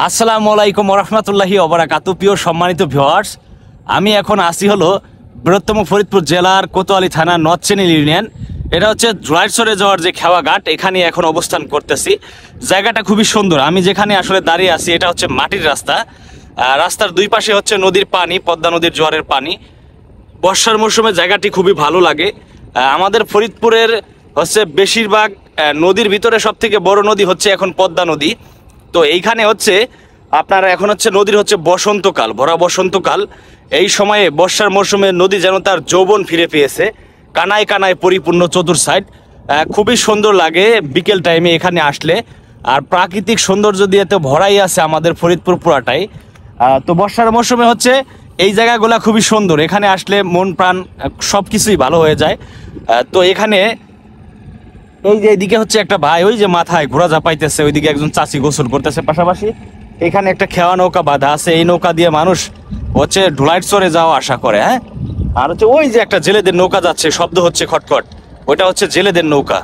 আসসালামু আলাইকুম ওরহমতুল্লাহি ওবারাকাতু। প্রিয় সম্মানিত ভিউয়ার্স, আমি এখন আসি হলো বৃহত্তম ফরিদপুর জেলার কোতোয়ালি থানা নর্থ চ্যানেল ইউনিয়ন। এটা হচ্ছে জুরাইরচরে যাওয়ার যে খেওয়াঘাট, এখানে এখন অবস্থান করতেছি। জায়গাটা খুবই সুন্দর। আমি যেখানে আসলে দাঁড়িয়ে আছি এটা হচ্ছে মাটির রাস্তা। রাস্তার দুই পাশে হচ্ছে নদীর পানি, পদ্মা নদীর জোয়ারের পানি। বর্ষার মৌসুমে জায়গাটি খুবই ভালো লাগে। আমাদের ফরিদপুরের হচ্ছে বেশিরভাগ নদীর ভিতরে সব থেকে বড় নদী হচ্ছে এখন পদ্মা নদী। তো এইখানে হচ্ছে আপনার এখন হচ্ছে নদীর হচ্ছে বসন্তকাল, ভরা বসন্তকাল। এই সময়ে বর্ষার মৌসুমে নদী যেন তার যৌবন ফিরে পেয়েছে, কানায় কানায় পরিপূর্ণ চতুর সাইড। খুবই সুন্দর লাগে বিকেল টাইমে এখানে আসলে। আর প্রাকৃতিক সৌন্দর্য দিয়ে তো ভরাই আছে আমাদের ফরিদপুর পুরাটাই। তো বর্ষার মৌসুমে হচ্ছে এই জায়গাগুলো খুবই সুন্দর। এখানে আসলে মন প্রাণ সব কিছুই ভালো হয়ে যায়। তো এখানে এই যে এইদিকে হচ্ছে একটা ভাই, ওই যে মাথায় ঘোড়া চাপাইতেছে, ওইদিকে একজন চাচি গোসল করতেছে। পাশাপাশি এখানে একটা খেওয়া নৌকা বাঁধা আছে। এই নৌকা দিয়ে মানুষ হচ্ছে ঢুলাইরচরে যাওয়া আসা করে। হ্যাঁ, আর হচ্ছে ওই যে একটা জেলেদের নৌকা যাচ্ছে, শব্দ হচ্ছে খটখট, ওইটা হচ্ছে জেলেদের নৌকা।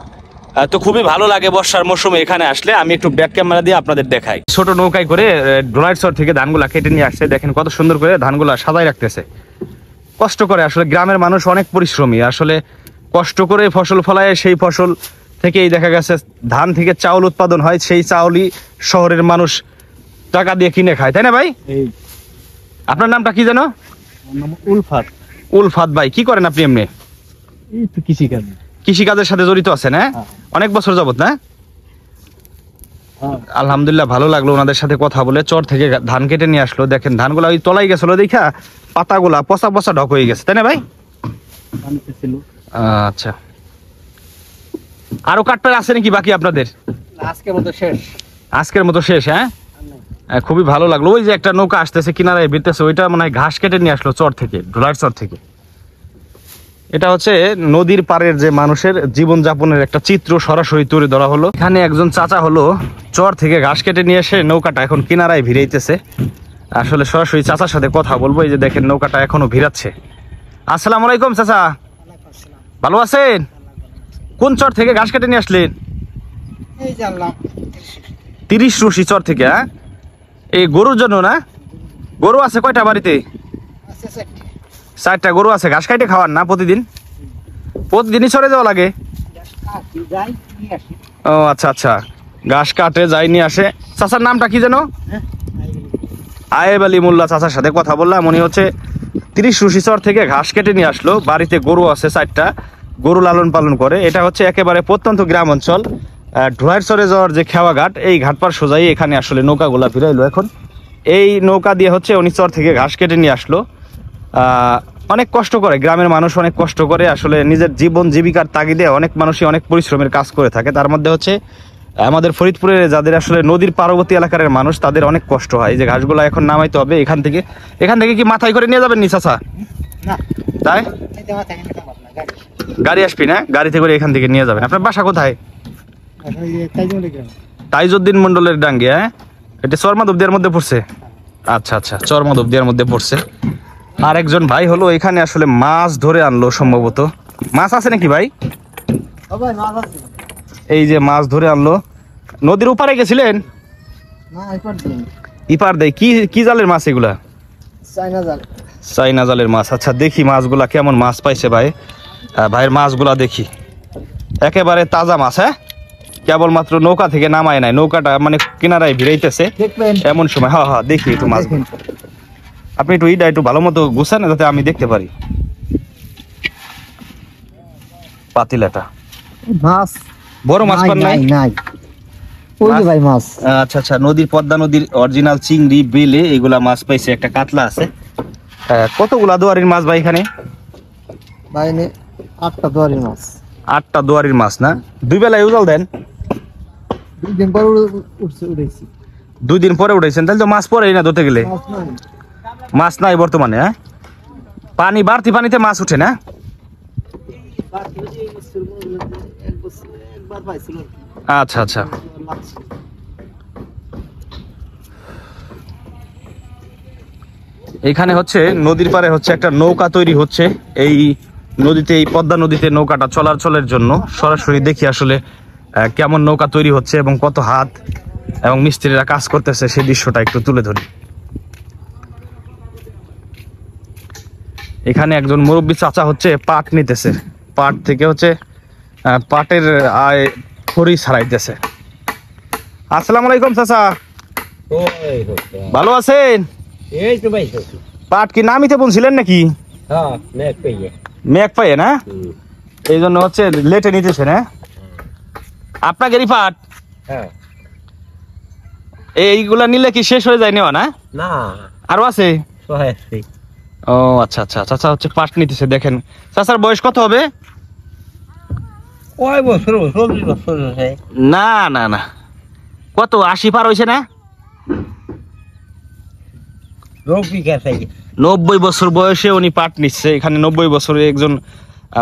তো খুবই ভালো লাগে বর্ষার মৌসুমে এখানে আসলে। আমি একটু ব্যাক ক্যামেরা দিয়ে আপনাদের দেখাই। ছোট নৌকায় করে ঢুলাইরচর থেকে ধানগুলা কেটে নিয়ে আসছে। দেখেন কত সুন্দর করে ধানগুলা সাজাই রাখতেছে। কষ্ট করে আসলে, গ্রামের মানুষ অনেক পরিশ্রমী। আসলে কষ্ট করে ফসল ফলায়, সেই ফসল থেকেই দেখা গেছে ধান থেকে চাউল উৎপাদন হয়। সেই চাউলই শহরের মানুষ টাকা দিয়ে কিনে খায়, তাই না ভাই? আপনার নামটা কি যেন? উলফাত। উলফাত ভাই, কি করেন আপনি এমনি? কৃষিকাজ। কৃষিকাজের সাথে জড়িত আছেন? হ্যাঁ, অনেক বছর যাবত না? আলহামদুলিল্লাহ, ভালো লাগলো ওনাদের সাথে কথা বলে। চর থেকে ধান কেটে নিয়ে আসলো। দেখেন ধানগুলা ওই তলাই গেছিল দেখা পাতাগুলা পচা পচা ঢক হয়ে গেছে, তাই না ভাই? আচ্ছা, আরো কাটপার আছে নাকি বাকি আপনাদের? আজকের মতো শেষ। আজকের মতো শেষ। হ্যাঁ, খুবই ভালো লাগলো। ওই যে একটা নৌকা আসতেছে কিনারায় ভিড়তেছে, ওইটা মনে হয় ঘাস কেটে নিয়ে আসলো চর থেকে, ঢোলারচর থেকে। এটা হচ্ছে নদীর পাড়ের যে মানুষের জীবন যাপনের একটা চিত্র সরাসরি তুলে ধরা হলো। এখানে একজন চাচা হলো চর থেকে ঘাস কেটে নিয়ে এসে নৌকাটা এখন কিনারায় ভিড়াইতেছে। আসলে সরাসরি চাচার সাথে কথা বলবো। এই যে দেখেন নৌকাটা এখনো ভিড়াচ্ছে। আসসালামু আলাইকুম চাচা, ভালো আছেন? কোন চর থেকে ঘাস কেটে নিয়ে আসলেন? 30 রশি চর থেকে। হ্যাঁ, এই গরুর জন্য না? গরু আছে কয়টা বাড়িতে? 4টা গরু আছে। ঘাস কাটে খাওয়ান না প্রতিদিন? প্রতিদিনই চরে যাওয়া লাগে? ও আচ্ছা আচ্ছা, ঘাস কাটে যাই নিয়ে আসে। চাচার নামটা কি যেন? আয়েব আলী মোল্লা। চাচার সাথে কথা বললাম, উনি হচ্ছে 30 রশি চর থেকে ঘাস কেটে নিয়ে আসলো। বাড়িতে গরু আছে 4টা, গরু লালন পালন করে। এটা হচ্ছে একেবারে প্রত্যন্ত গ্রাম অঞ্চল। ঢুলাইরচরে যাওয়ার যে খেওয়াঘাট, এই ঘাটপার সোজাই এখানে আসলে নৌকাগুলা ভিড়াইলো। এখন এই নৌকা দিয়ে হচ্ছে উনি চর থেকে ঘাস কেটে নিয়ে আসলো। অনেক কষ্ট করে গ্রামের মানুষ, অনেক কষ্ট করে আসলে নিজের জীবন জীবিকার তাগিদে অনেক মানুষই অনেক পরিশ্রমের কাজ করে থাকে। তার মধ্যে হচ্ছে আমাদের ফরিদপুরে যাদের আসলে নদীর পার্বতী এলাকার মানুষ, তাদের অনেক কষ্ট হয়। যে ঘাসগুলা এখন নামাইতে হবে এখান থেকে। এখান থেকে কি মাথায় করে নিয়ে যাবেন নি চাচা? তাই গাড়ি আসবি না? গাড়িতে করে এখান থেকে নিয়ে যাবেন। আপনার বাসা কোথায়? তাইজউদ্দিন মন্ডলের ডাঙ্গি। হ্যাঁ, এটা চরমাধবদিয়ার মধ্যে পড়ছে। আচ্ছা আচ্ছা, চরমাধবদিয়ার মধ্যে পড়ছে। আর একজন ভাই হলো এখানে আসলে মাছ ধরে আনলো সম্ভবত। মাছ আছে নাকি ভাই? এই যে মাছ ধরে আনলো। নদীর ওপারে গেছিলেন? ইপার দেয় কি কি জালের মাছ এগুলা? চাইনা জালের মাছ। আচ্ছা, দেখি মাছগুলা কেমন মাছ পাইছে ভাই। ভাইয়ের মাছগুলা দেখি, একেবারে তাজা মাছ। হ্যাঁ, কেবলমাত্র নৌকা থেকে নামায় নাই, নৌকাটা মানে কিনারায় ভিড়াইতেছে এমন সময়। হ্যাঁ হ্যাঁ, দেখি একটু মাছ। আপনি একটু ইটা একটু ভালো মতো গুছান যাতে আমি দেখতে পারি। পাতিলাটা মাছ, বড় মাছ পান নাই? ওই যে ভাই মাছ। আচ্ছা আচ্ছা, নদীর পদ্মা নদীর অরিজিনাল চিংড়ি, বেলে, এগুলা মাছ পাইছে। একটা কাতলা আছে। কতগুলা দোয়ারির মাছ ভাই এখানে? ভাই 8টা দোয়ারির মাছ। 8টা দোয়ারির মাছ না? 2 বেলায় উজাল দেন? 2 দিন পর উঠেছি। 2 দিন পরে উঠেছেন? তাহলে তো মাছ পরেই না ধরতে গেলে। মাছ নাই বর্তমানে? হ্যাঁ, পানি বাড়তি পানিতে মাছ উঠে না? আচ্ছা আচ্ছা, এখানে হচ্ছে নদীর পারে হচ্ছে একটা নৌকা তৈরি হচ্ছে। এই নদীতে, এই পদ্মা নদীতে নৌকাটা চলাচলের জন্য সরাসরি দেখি আসলে কেমন নৌকা তৈরি হচ্ছে এবং কত হাত এবং মিস্ত্রিরা কাজ করতেছে সেই দৃশ্যটা একটু তুলে ধরি। এখানে একজন মুরব্বী চাচা হচ্ছে পাট নিতেছে, পাট থেকে হচ্ছে পাটের খড়ি ছাড়াইতেছে। আসসালামু আলাইকুম চাচা, ভালো আছেন? এই তো ভাই পাট কি নামিতে বলছিলেন নাকি? হ্যাঁ নেক পেয়ে মেঘ পাইয়ে না, এই জন্য হচ্ছে লেটে নিতেছে না আপনাদেরই পাট? হ্যাঁ। এইগুলা নিলে কি শেষ হয়ে যায় নেওয়া না? না আরো আছে? সহায়ছি। ও আচ্ছা আচ্ছা, চাচা হচ্ছে পাট নিতেছে। দেখেন চাচার বয়স কত হবে? কয় বছর 40 বছর হয়েছে। না না না, কত 80 পার হয়েছে না? রোগী গেছে 90 বছর বয়সে উনি পাট নিচ্ছে। এখানে 90 বছরে একজন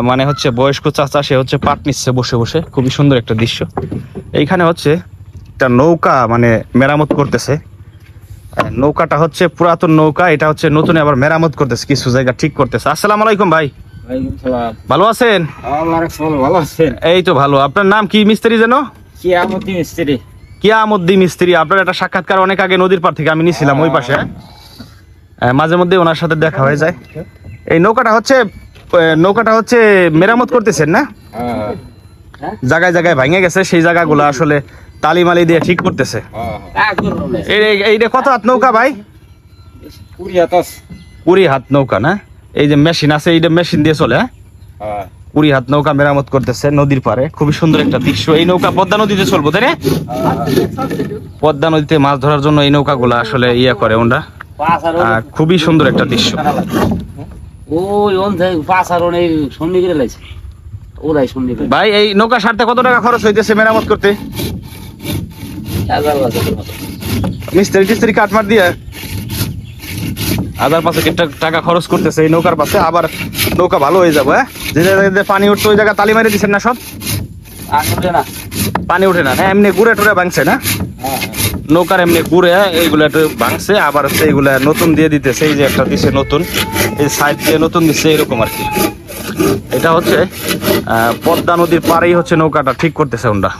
মানে হচ্ছে বয়স্ক চাচা, সে হচ্ছে পাট নিচ্ছে বসে বসে। খুবই সুন্দর একটা দৃশ্য। এইখানে হচ্ছে একটা নৌকা মানে মেরামত করতেছে। নৌকাটা হচ্ছে পুরাতন নৌকা, এটা হচ্ছে নতুন আবার মেরামত করতেছে, কিছু জায়গা ঠিক করতেছে। আসসালামু আলাইকুম ভাই, ওয়ালাইকুম সালাম। ভালো আছেন? আল্লাহর রাখছে, ভালো আছেন? এই তো ভালো। আপনার নাম কি মিস্ত্রি যেন? কিয়ামতি মিস্ত্রি। কিয়ামুদ্দিন মিস্ত্রি। আপনার একটা সাক্ষাৎকার অনেক আগে নদীর পার থেকে আমি নিছিলাম ওই পাশে। মাঝে মধ্যে ওনার সাথে দেখা হয়ে যায়। এই নৌকাটা হচ্ছে মেরামত করতেছেন না? জায়গায় জায়গায় ভেঙে গেছে, সেই জায়গাগুলো আসলে তালিমালি দিয়ে ঠিক করতেছে। এইটা কত হাত নৌকা ভাই? 20 হাত নৌকা না? এই যে মেশিন আছে, এইটা মেশিন দিয়ে চলে। 20 হাত নৌকা মেরামত করতেছে নদীর পারে। খুবই সুন্দর একটা দৃশ্য। এই নৌকা পদ্মা নদীতে চলবো তাই না? পদ্মা নদীতে মাছ ধরার জন্য এই নৌকাগুলো আসলে ইয়ে করে ওরা। খুবই সুন্দর একটা দৃশ্য। ওই পাঁচারণ এই সন্নি করে লাইছে ওরাই সন্নি করে। ভাই এই নৌকা সারতে কত টাকা খরচ হইতেছে মেরামত করতে? 1000 মতো। মিস্ত্রি কাটমার দিয়ে 1000-500 টাকা খরচ করতেছে এই নৌকার পাশে। আবার নৌকা ভালো হয়ে যাবো। যে জায়গায় পানি উঠতো ওই জায়গা তালি মারি দিচ্ছেন না সব? না পানি উঠে না, এমনি গুড়ে টুড়ে ভাঙছে না? নৌকার এমনি গুড়ে এইগুলা একটু ভাঙছে, আবার হচ্ছে এইগুলা নতুন দিয়ে দিতেছে। এই যে একটা দিচ্ছে নতুন, এই সাইড দিয়ে নতুন দিচ্ছে, এরকম আর কি। এটা হচ্ছে পদ্মা নদীর পাড়েই হচ্ছে নৌকাটা ঠিক করতেছে ওরা।